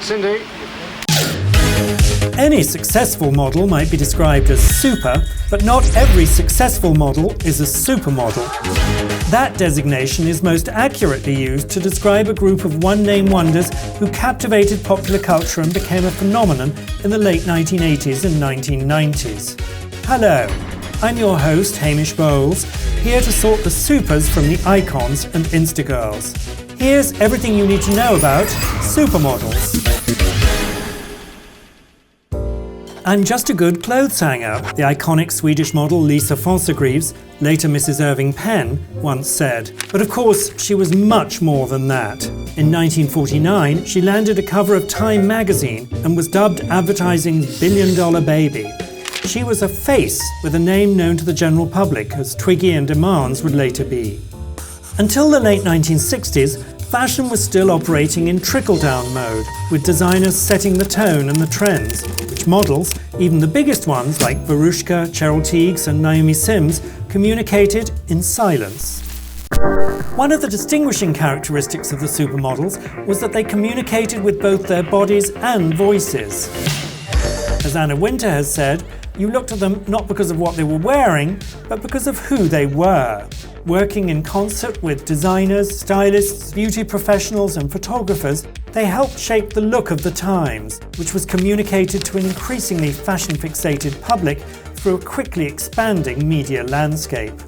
Cindy. Any successful model might be described as super, but not every successful model is a supermodel. That designation is most accurately used to describe a group of one-name wonders who captivated popular culture and became a phenomenon in the late 1980s and 1990s. Hello, I'm your host Hamish Bowles, here to sort the supers from the icons and Instagirls. Here's everything you need to know about supermodels. I'm just a good clothes hanger, the iconic Swedish model Lisa Fossegreves, later Mrs. Irving Penn, once said. But of course, she was much more than that. In 1949, she landed a cover of Time magazine and was dubbed advertising's billion-dollar baby. She was a face with a name known to the general public, as Twiggy and Demands would later be. Until the late 1960s, fashion was still operating in trickle-down mode, with designers setting the tone and the trends, which models, even the biggest ones like Verushka, Cheryl Tiegs and Naomi Sims, communicated in silence. One of the distinguishing characteristics of the supermodels was that they communicated with both their bodies and voices. As Anna Wintour has said, you looked at them not because of what they were wearing, but because of who they were. Working in concert with designers, stylists, beauty professionals and photographers, they helped shape the look of the times, which was communicated to an increasingly fashion-fixated public through a quickly expanding media landscape.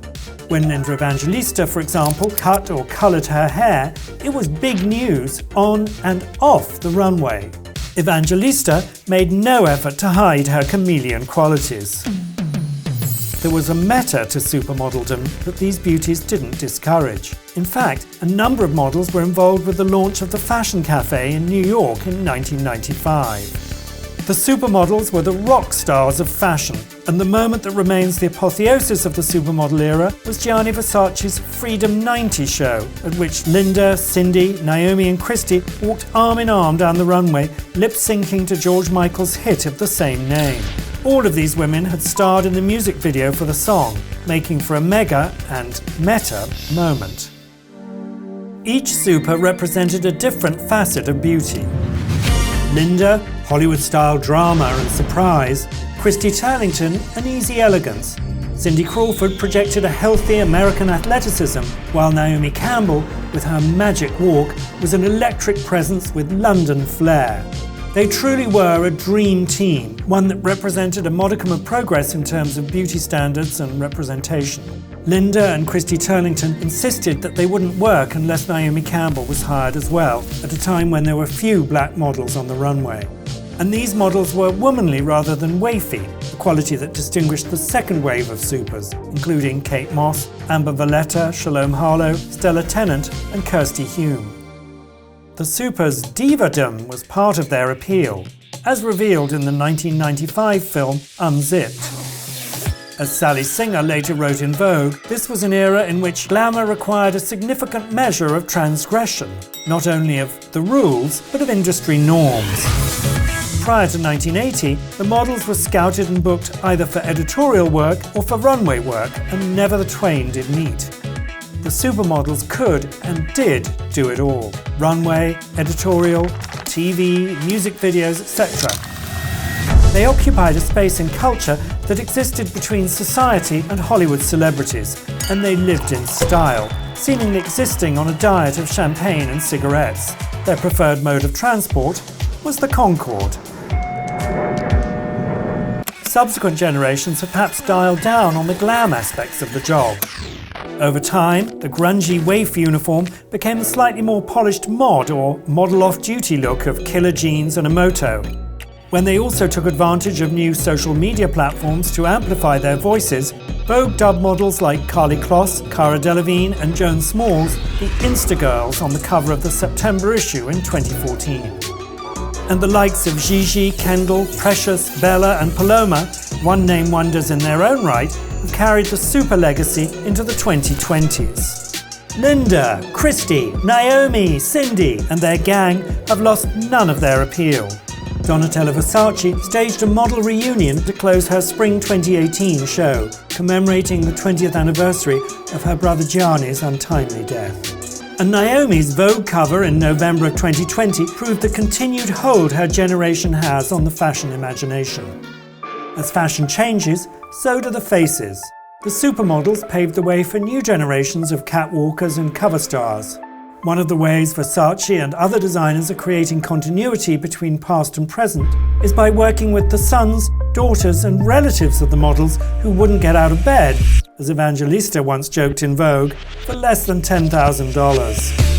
When Linda Evangelista, for example, cut or coloured her hair, it was big news on and off the runway. Evangelista made no effort to hide her chameleon qualities. There was a meta to supermodeldom that these beauties didn't discourage. In fact, a number of models were involved with the launch of the Fashion Cafe in New York in 1995. The supermodels were the rock stars of fashion, and the moment that remains the apotheosis of the supermodel era was Gianni Versace's Freedom 90 show, at which Linda, Cindy, Naomi and Krissy walked arm in arm down the runway, lip-syncing to George Michael's hit of the same name. All of these women had starred in the music video for the song, making for a mega and meta moment. Each super represented a different facet of beauty. Linda, Hollywood-style drama and surprise. Krissy Turlington, an easy elegance. Cindy Crawford projected a healthy American athleticism, while Naomi Campbell, with her magic walk, was an electric presence with London flair. They truly were a dream team, one that represented a modicum of progress in terms of beauty standards and representation. Linda and Krissy Turlington insisted that they wouldn't work unless Naomi Campbell was hired as well, at a time when there were few black models on the runway. And these models were womanly rather than waify, a quality that distinguished the second wave of supers, including Kate Moss, Amber Valletta, Shalom Harlow, Stella Tennant and Kirsty Hume. The supers' divadom was part of their appeal, as revealed in the 1995 film Unzipped. As Sally Singer later wrote in Vogue, this was an era in which glamour required a significant measure of transgression, not only of the rules, but of industry norms. Prior to 1980, the models were scouted and booked either for editorial work or for runway work, and never the twain did meet. The supermodels could and did do it all. Runway, editorial, TV, music videos, etc. They occupied a space in culture that existed between society and Hollywood celebrities, and they lived in style, seemingly existing on a diet of champagne and cigarettes. Their preferred mode of transport was the Concorde. Subsequent generations have perhaps dialed down on the glam aspects of the job. Over time, the grungy waif uniform became a slightly more polished mod or model off-duty look of killer jeans and a moto. When they also took advantage of new social media platforms to amplify their voices, Vogue dubbed models like Carly Kloss, Cara Delevingne and Joan Smalls the Instagirls on the cover of the September issue in 2014. And the likes of Gigi, Kendall, Precious, Bella and Paloma, one-name wonders in their own right, have carried the super legacy into the 2020s. Linda, Krissy, Naomi, Cindy and their gang have lost none of their appeal. Donatella Versace staged a model reunion to close her Spring 2018 show, commemorating the 20th anniversary of her brother Gianni's untimely death. And Naomi's Vogue cover in November of 2020 proved the continued hold her generation has on the fashion imagination. As fashion changes, so do the faces. The supermodels paved the way for new generations of catwalkers and cover stars. One of the ways Versace and other designers are creating continuity between past and present is by working with the sons, daughters and relatives of the models who wouldn't get out of bed, as Evangelista once joked in Vogue, for less than $10,000.